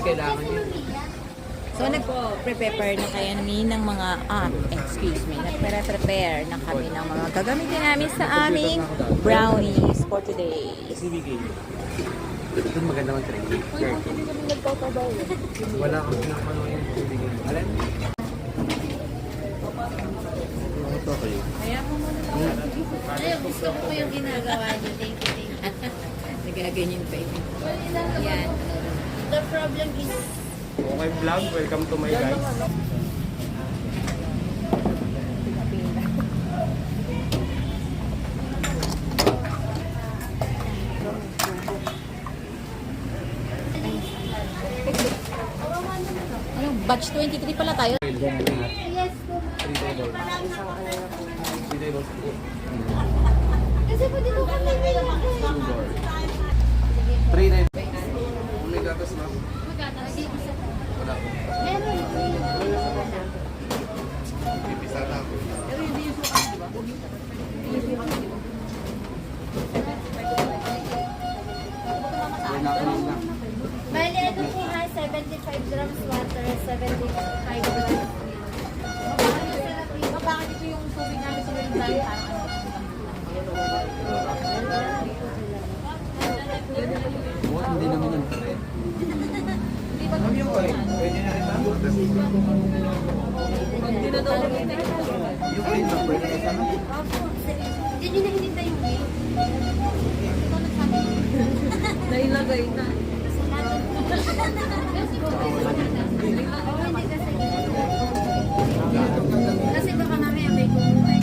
kailangan yun. So, nagpo-prepare na kayo namin ng mga, excuse me, nagpe-prepare na kami ng mga gagamitin namin sa aming brownies for today. CBK. Ito maganda mang training. Hindi kami nagpapabaw. Wala akong pinakano yung CBK. Alam? Ito kayo. Kaya mo muna lang. Ayun, gusto ko yung ginagawa niyo. Thank you, thank you. Nagaganyan pa ito. Yan. The problem is, Okay vlog, welcome to my guys. Ano, batch 23 pala tayo. yes po. 3 tables. 3 tables. Kasi po dito kami Sugar. 3 tables. May gatas na. Wala po. Meron po Pipisa na ako. Wala ako lang. Bali, ito po ha, 75 grams water, 75 grams. Bakit ito yung tubig namin sa mga parang What? Hindi naman yun. Ano yung oil? Pwede na rin ba? hindi na daw kami na. Yung oil ba? Pwede na sana? Opo, hindi nyo nahinita yung way. Ito nagsabi. Nailagay na. Kasi po, hindi kasi kasi baka mamaya may kumuhay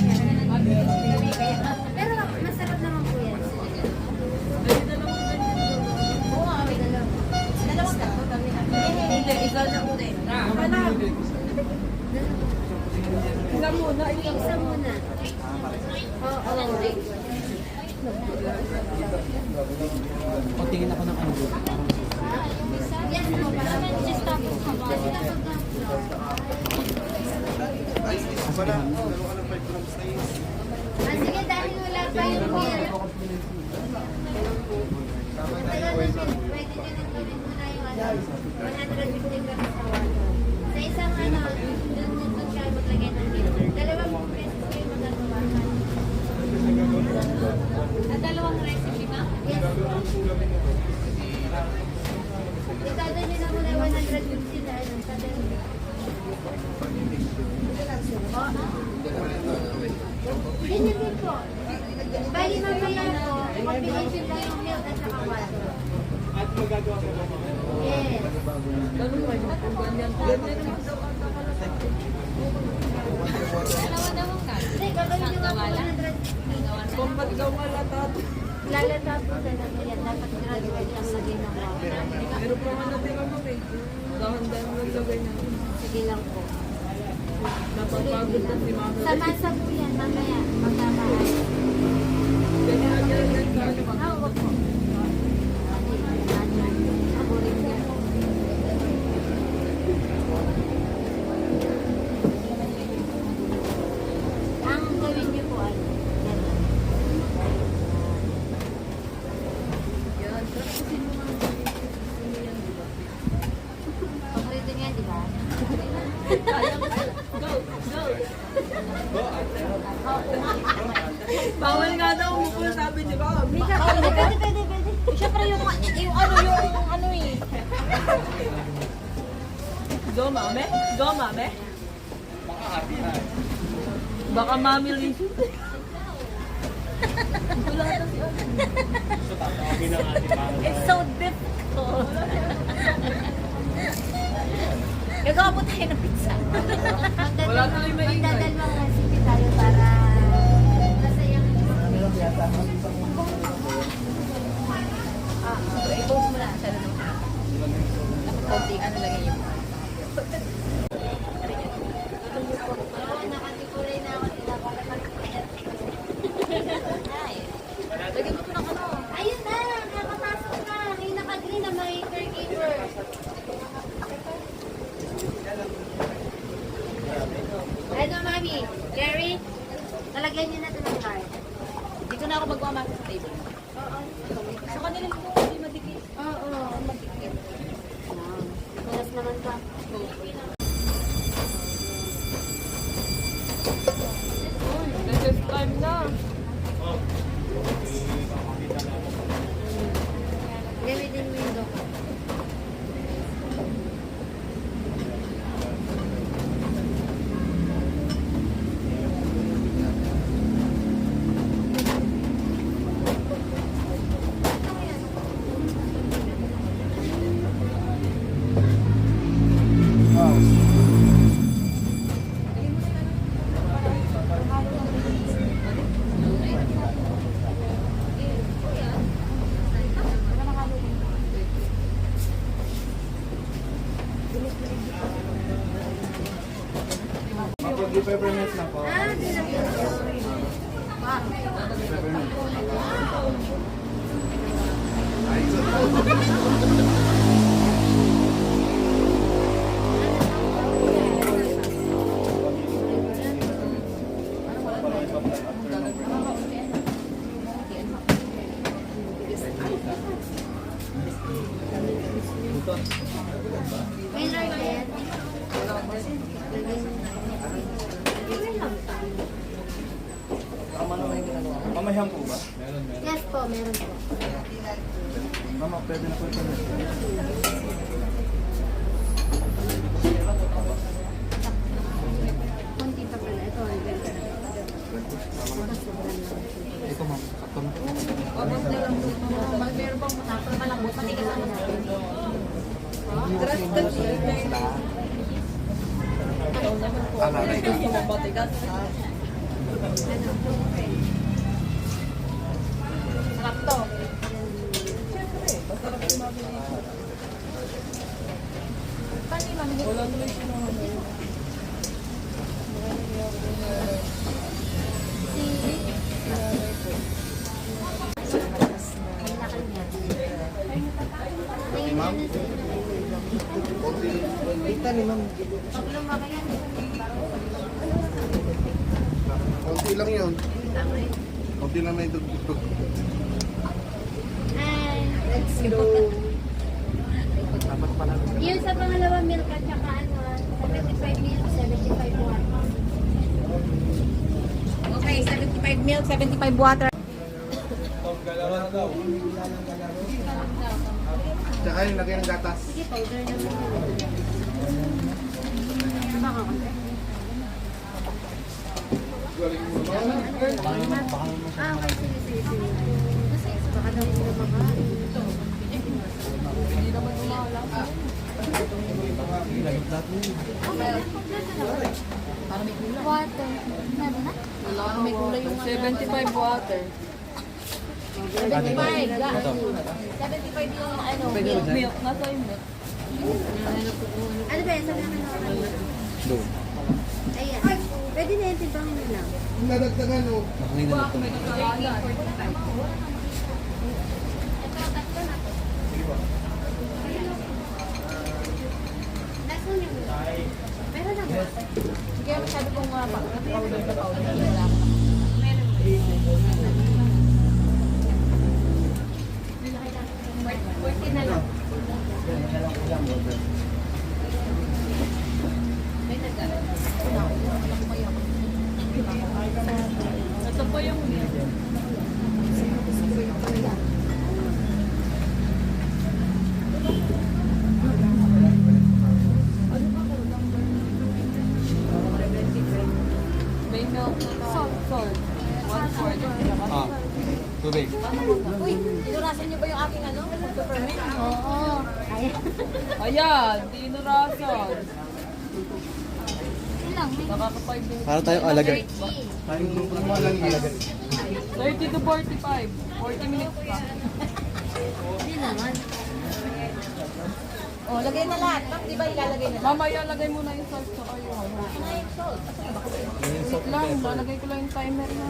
pero masarap naman po yan. Oo, may dalawa. Dalawang tato kami na. Hindi, isa na muna eh. Isa muna. Isa muna. Oo. O, tingin ako ng ano doon. Yes, po. Just stop it. Sige, dahil wala pa yung beer. Pwede nyo nang gawin muna yung 150 grams na water. Sa isang doon siya maglagay ng beer. Dalawang pesos kayo magagawa. Dalawang recipe na? Yes. Ikada nyo na muna 150 na ano. Ganyan din po. Bali mamaya po, combination lang yung milk at saka water. At magagawa ko ba? Yes. Dalawa daw ang ka. Hindi, gagawin nyo nga po 150. Kung ba't daw malata? Lalata po talaga yan. Dapat graduate lang lagay ng water. Pero pa man natin ako eh. Dahan-dahan naglagay na. Sige lang po. Napapagod na si mama. Sa masa po yan, mamaya. Magkakahay. Ah, wag po. Ako rin yan. Ang gawin niyo po ay ganun. Yan. Kasi mo mga Paborito niya, di ba? Go! Bawal nga daw mo po sabi di ba? Mika, pwede. Siyempre yung ano eh. Go mame? Go mame? Baka mami Lizzy. It's so difficult. Gagawa po tayo ng pizza. Wala tuloy maingay. Magdadalawang recipe tayo para masayang I-post mo na siya na dapat konti ano lang yun. Oo, nakatikulay na ako. Lagyan mo ito ng ano. Ayun na, nakapasok na. Yung naka-green na may caregiver. Ano, mami? Gary? Talagyan niyo na ito ng card. Dito na ako magmamasa sa table. Oo. Sa kanila ko hindi madikit. Oo. Madikit. time na. Gamitin mo yung doka. Mapag peppermint lang po. Di lang yun. May large yan. Mamahyan po ba? Yes po, meron po. Mama, pwede na po ito. Kunti pa pala. Ito, Ito ma'am, sakto na. Meron pang matapos malambot. Matigas ako na. Alalay ka. Sarap to. Ma'am? Kita ni ma'am. Konti lang yun. Konti lang na yung dugtog. Let's go. Yun sa pangalawa milk at saka ano, 75 milk, 75 water. Okay, 75 milk, 75 water. Tsaka yung lagay ng gatas. Sige, powder naman. Baka kasi. Okay, sige. Baka daw sila baka. Water. Meron na? May kulay yung 75 water. 75 yung ano, milk. Nasa yung milk. Ano ba yan? Sabi naman ako. Doon. Ayan. Pwede na yung timbangin na lang. Nadagdagan o. Nakangina na ito. Last one yung meron na ba? Kaya masyado kong powder na powder. Pwede na lang. Ito po yung milk. May milk na salt. 1/4. Ah, tubig. Uy, tinurasan niyo ba yung aking ano? Peppermint? Oo. Ayan. Ayan, tinurasan. Ilang? Nakaka-5 minutes. Para tayong alagay. Tayong kumuha lang yun. 30 to 45. 40 minutes pa. Hindi naman. Oh, lagay na lahat. Pak, di ba ilalagay na lahat? Mamaya, lagay mo na yung salt sa kayo. Wait lang, lalagay ko lang yung timer na.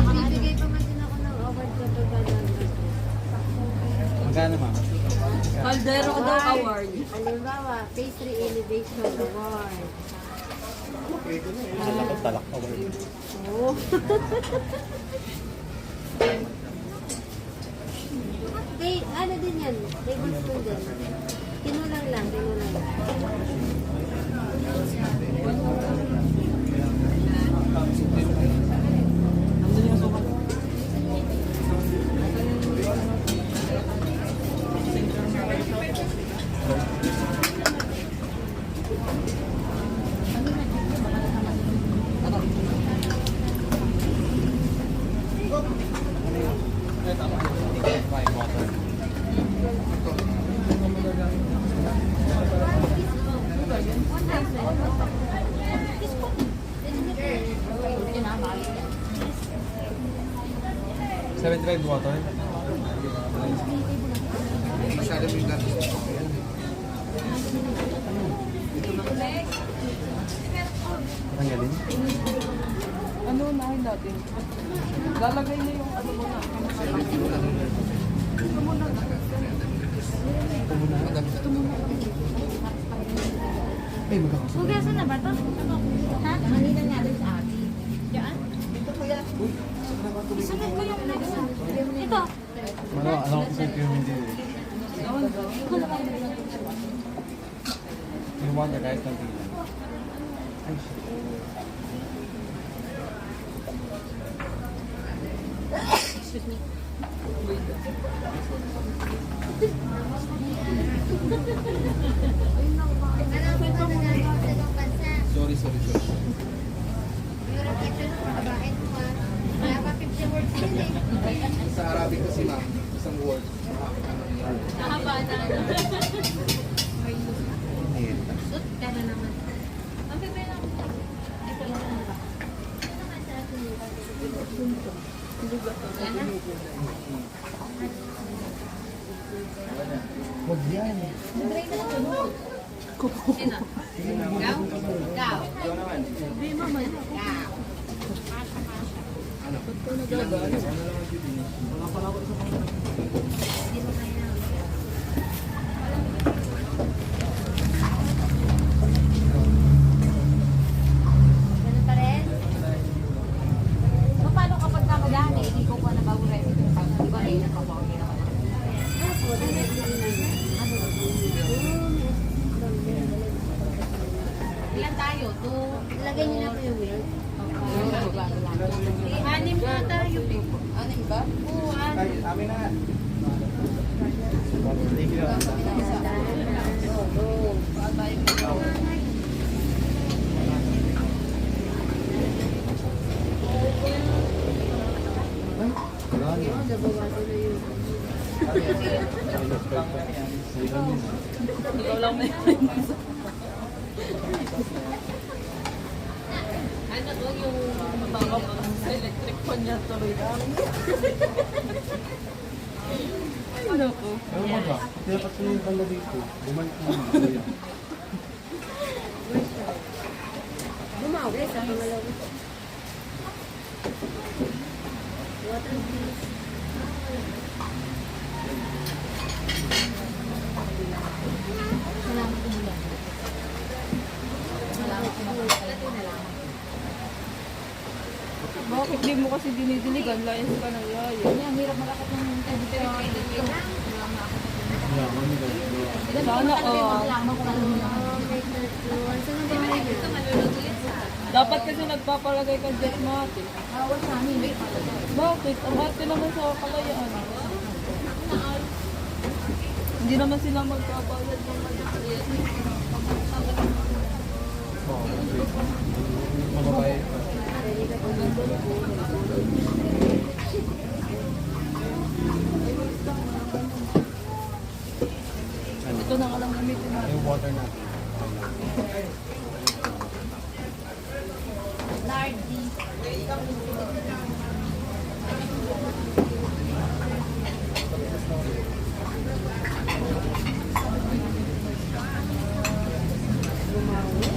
Magbibigay pa man din ako ng award sa pagbabago. Magkano ma'am? Caldero daw award. Halimbawa, Pastry Elevation Award. Talak award. Oh. Ano din yan? Tablespoon din. Tinulang lang, tinulang lang. $75 water. Isa rin yung gatos nito. Tanggalin. Ano unahin natin? Lalagay na yung ano muna. Eh, magkakasunod. Hugasan na ba to? Ha? Kanina nga doon sa akin. Diyan? Sunod ko yung ito. Ano kasi yung hindi. You want the guys to be. Ay, shit. Excuse me. Ano ang pagkakagawa sa ibang bansa? Sorry. Meron ito ng kababain mo ha. Wala pa 50 words yun eh. Sa Arabic kasi ma'am, isang word. Nakaba na. Sut ka na naman. Ang bebe lang. Ito lang ba? Ano naman sa atin yung wala na? Wag yan. Sino? Gaw? Gaw. Ganun pa rin? Paano kapag namadami, hindi ko pa nabawuray ito. Di ba ay nakabawuray naman? Ilan tayo? Ilagay niyo na po yung wheel. Anim na tayo. Anim ba? Oo, anim. Amin na. Thank you. Ikaw lang na Ano to yung baka sa electric fan niya tuloy lang. Ay, naku. Ano ba ba? Dapat sa yung banda dito. Bumalik mo na. Bumawi sa pangalawa. Water please. Salamat ko mula. Salamat ko mula. Bakit di mo kasi dinidiligan? Layas ka na yaya. Ang hirap malakot ng dito. Yeah, ano ba? Sana all. Salamat ko lang muna. Saan ang bahay niya? Dapat kasi nagpapalagay ka jet mati. Bawal sa amin. Bakit? Ang arte naman sa kalayaan. Hindi naman sila magpapalag ng material. Mababae. Ito na ka lang gamitin natin. Yung water natin. Lardy. Bumawi.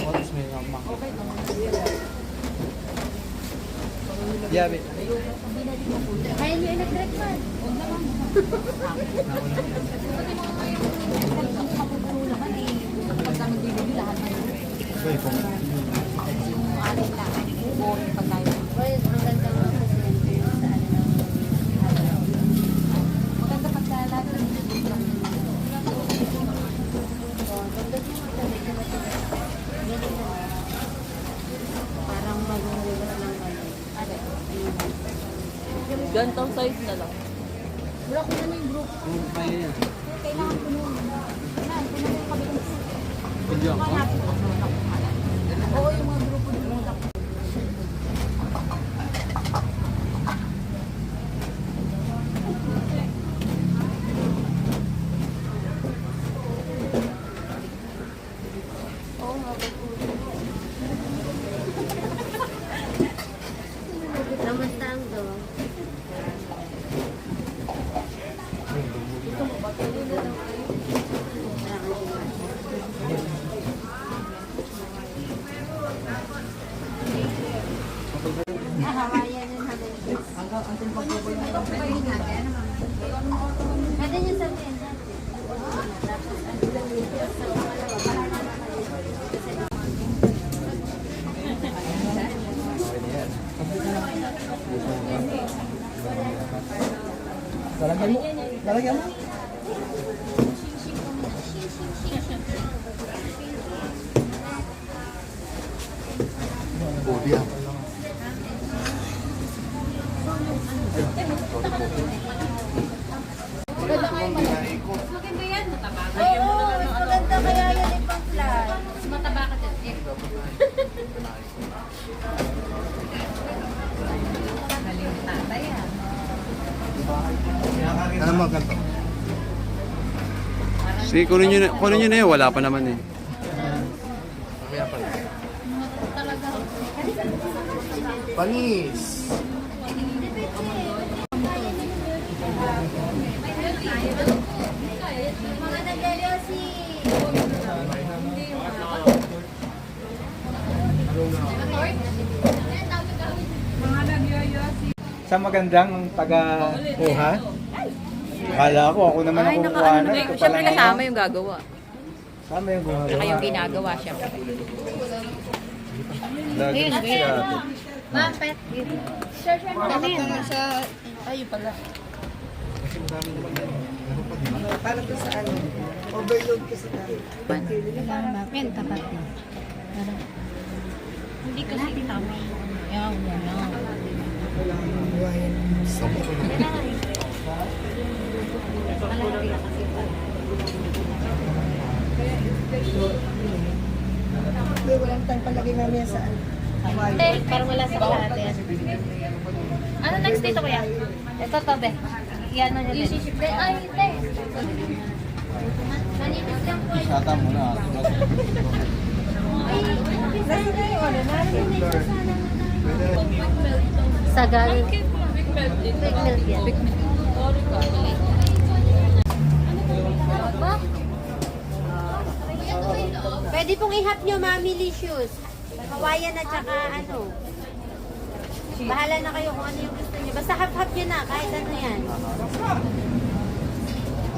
What is may mak? Diabe. Kaya niyo electric fan. Well, ang ganda nga kasi sa ano ng maganda pagkalat ng parang magulungan ng Gantong size na lang. Wala ko na yung group. Kaya yan. Kailangan ko nun. Yan, pumunta kami ng Video ako. oo, yung mga grupo ng mga oo nga, kamusta ang do? Hawayan yung hagis. Pwede niyo sabihin. Lalagyan mo. Lalagyan mo. Body up. Oo, mas maganda kaya yan ipang fly. Mataba ka din. Ano mga kanto? Sige, kunin nyo na yun. Wala pa naman eh. Panis! Mga nagyayosi. Sa magandang taga-kuha. Kala ko, ako naman ang kukuha na. Ito pala Siyempre kasama ngayon. yung gagawa. Kasama yung gumagawa. Saka yung ginagawa, siyempre. Lagi siya. Mapet. Ano yun? Ay, pala. Yan, tapat mo. Hindi kasi tama. Yan, yan. Walang time palagay namin sa Parang wala sa kalahati. Ano next dito kuya? Ito to, be. Yan mo nyo din. Ay, hindi. Manipis lang po. Sata mo na. Sagal. Big milk yan. Pwede pong i-hap nyo, Mami Licious. Hawaiian at saka ano. Bahala na kayo kung ano yung gusto nyo. Basta hap-hap nyo na, kahit ano yan.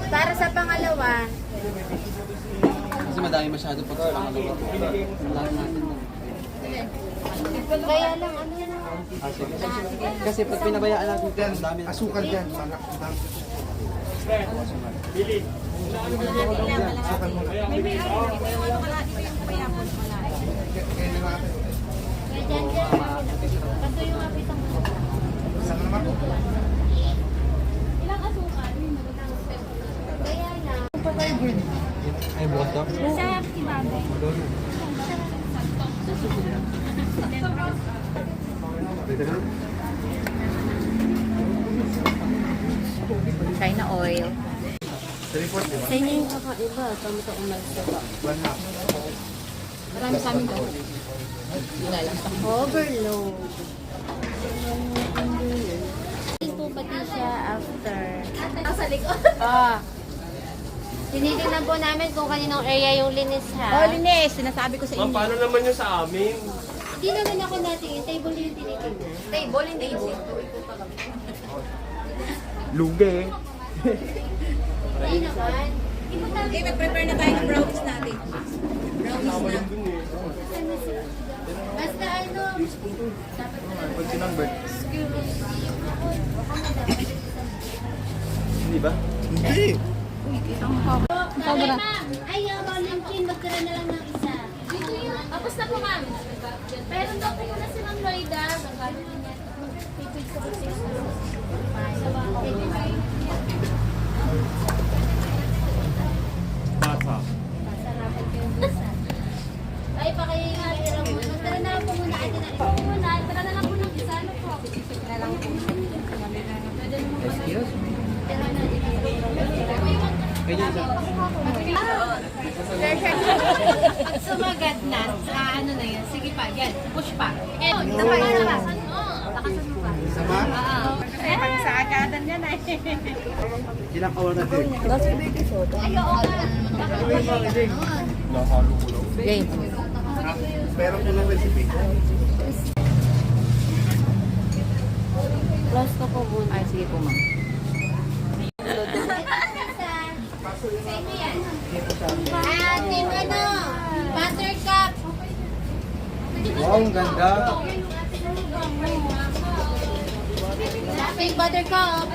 Para sa pangalawa, Kasi madami masyado pag sa pangalawa. Lahat natin mo. kaya lang ano yan. Kasi pag pinabayaan natin ito, ang dami na. Asukal dyan. Kaya dyan. Kaso yung apitang Saan naman po? ilang asukal? Kaya lang. Ay, bukas daw. Masarap si Mami. China oil. 3-4, di ba? Sa inyo yung kakaiba. Kami ito umalis ba? 1 Marami sa amin daw. Yun na lang. Overload. Ito pati siya after. Sa likod? Tinitingnan po namin kung kaninong area yung linis ha. Oh, linis! Sinasabi ko sa inyo. Paano naman yun sa amin? Hindi naman ako natin, yung table yung tinitingnan. Table, hindi table. Luge. Hindi naman. Okay, mag-prepare na tayo ng brownies natin. Brownies na. Basta ano, dapat na lang. What's your number? Hindi ba? Hindi. Ay, ma'am. Ay, Rolling Chin, magkaroon na lang ng isa. Dito yun. Tapos na po, ma'am. Pero daw po muna si Ma'am Loida. Pipig sa busis. Pasarapan ko yung isa. Ay, pa kayo yung hirap mo. Magtara na lang po muna. Ay, tara na lang po ng isa. Ano po? Na lang po. Excuse me. Tara na. Pag sumagat na, ano na yan, sige pa, yan, push pa. Lakasan mo. Lakasan mo pa. Sama? Pag sa agadan yan ay. Ilang kawan natin? Game. Pero ko ng recipe. Close ko po muna. Ay, sige po, ma'am. Sa inyo yan. Team ano, Buttercup. Wow, ang ganda. Fake Buttercup.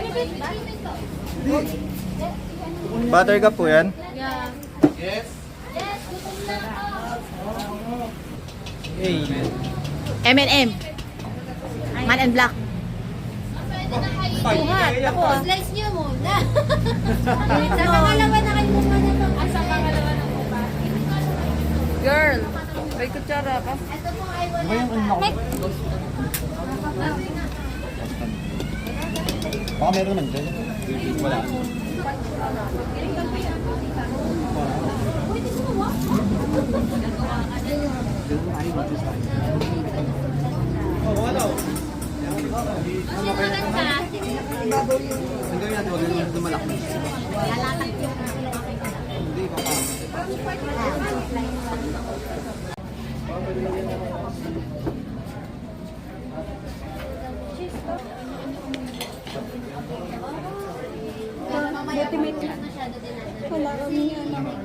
Buttercup po yan? Yeah. Yes. Yes, gutom na ako. Hey. M&M. Man and Black. Pwede na kayo. Buhat. Ako ah. Slice nyo muna. Sa pangalawa na kayo muna na ito. Sa pangalawa na po ba? Girl, may kutsara ka. Ito po ay wala. Ba yung ano ako? Baka meron naman dyan. Wala. Kasi maganda. Ang gawin natin, huwag naman dumalaki. Masyado din natin.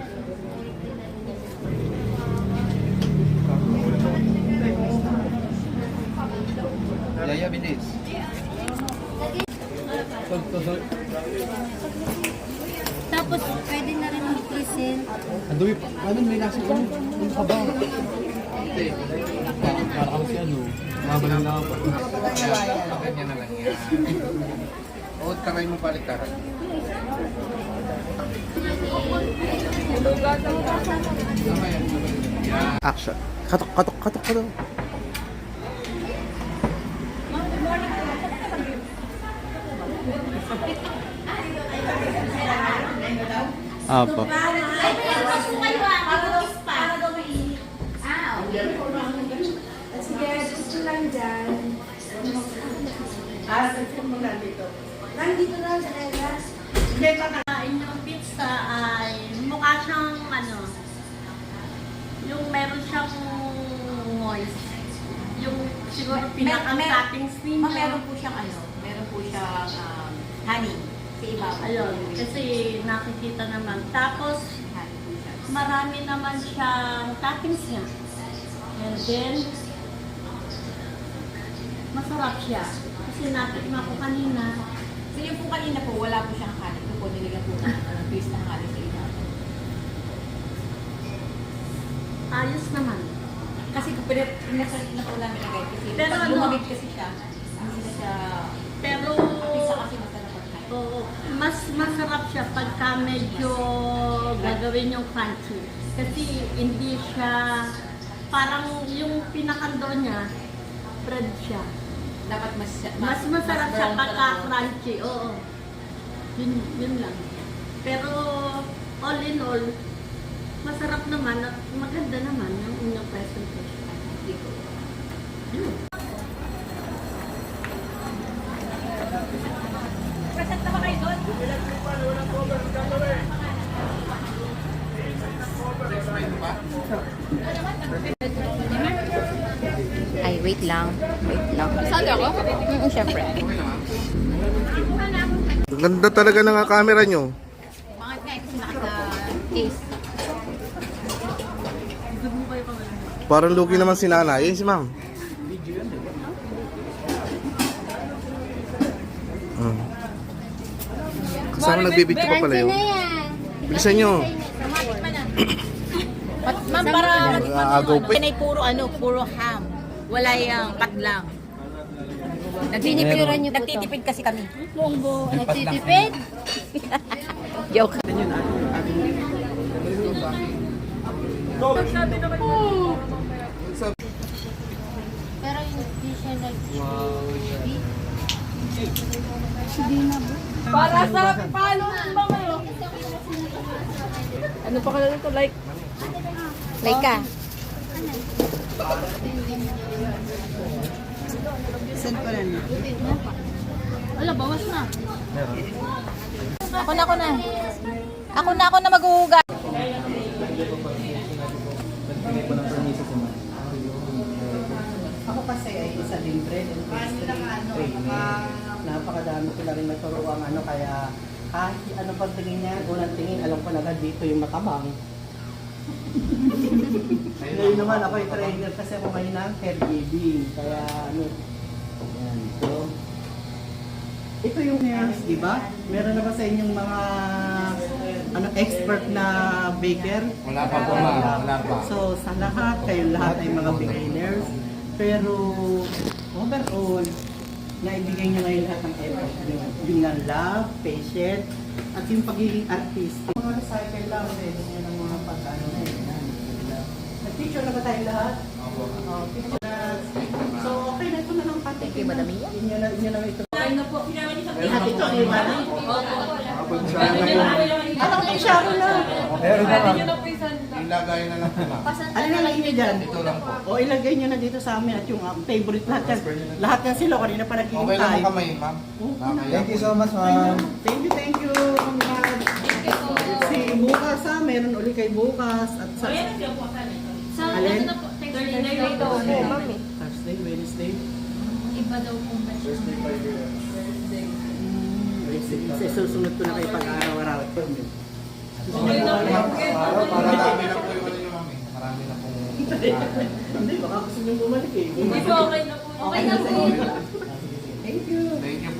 Yaya, bilis. Tapos, pwede na rin mag-present. Ang dumi pa. Ano, may nasa ko. Yung kaba. Hindi. Para kami si ano. Mabalang na ako. Ganyan na lang yan. O, try mo paliktaran. Action. Katok, katok, katok, katok. Apo. Kain yung pizza ay mukha siyang ano, yung meron siyang moist. Yung siguro pinaka-toppings ninyo. Meron po siyang ano, meron po siyang honey. Sa ibabaw. Ayun, kasi nakikita naman. Tapos, Honey po siya. marami naman siyang toppings niya. And then, masarap siya. Kasi natikma ko kanina. So yung po kanina po, wala po siyang honey. Ito po, nilagyan po ng twist ng honey sa ibabaw. Ayos naman. Kasi kung pinasalit na po namin agad kasi Pero pag ano? lumamig kasi siya, hindi na siya, Pero, pizza kasi masarap ang honey. oo, mas masarap siya pagka medyo gagawin yung crunchy. Kasi hindi siya, parang yung pinakando niya, bread siya. Dapat Mas masarap siya brown pagka talaga. crunchy, oo. Yun lang. Pero, all in all, masarap naman at maganda naman yung inyong presentation. Hindi ko. Yun. Present na ba kayo doon? lang. Wait lang. Sali ako? Siyempre. Ganda talaga ng camera nyo. Bakit nga kasi naka-case. Parang lugi naman si nanay. Yun si ma'am. Kasama nagbibidyo pa pala yun. Bilisan nyo. Ma'am, para Agaw pa. Pinay puro ham. Wala yung patlang. Nagtitipid kasi kami. Nagtitipid? Joke. Pero hindi siya Para sa palo ng mga yun. Ano pa kaya ito? Like, Like ka. Wala, bawas na. Ako na maghuhugas. Ako kasi ay isa din bread and pastry trainer. Napakadami ko na rin naturuan kaya kahit ano pag tingin niya, unang tingin, alam ko na agad dito yung matabang. Ngayon naman ako yung trainer kasi ako ngayon ng caregiving. Kaya yan. So, ito yung nails, di ba? Meron na ba sa inyong mga expert na baker? Wala pa po ma'am, wala pa. So, sa lahat, kayong lahat ay mga beginners. Pero, overall, naibigay niya ngayon lahat ng effort niyo. Yung nga love, patient, at yung pagiging artistic. Mga recycle lang, pwede niyo ng mga pag-ano na yun. Nag-picture na ba tayo lahat? Oo. Picture na. So, okay na ito na lang pati. Thank you, Madam Mia. Inyo na ito. Meron Ito, iwan. Kapag saan na yung Alam ko, Sharon na. Meron na ma'am. ilagay na lang po ma'am. Ano na lang inyo dyan? Ito lang po. O ilagay nyo na dito sa amin at yung favorite lahat yan. Lahat yan sila kanina pa Okay lang naghihintay. mo kamay ma'am. Thank you so much ma'am. Thank you. Congrats. Si bukas meron uli kay bukas at sa Sa Alin? ano na po? Thursday, Wednesday. Iba daw kung ba siya. Susunod ko na kayo pag-araw-araw. Marami lang po yung ano nyo ma'am eh. Marami na po. Hindi, baka gusto nyo bumalik eh. Okay na po. Thank you. Thank you po.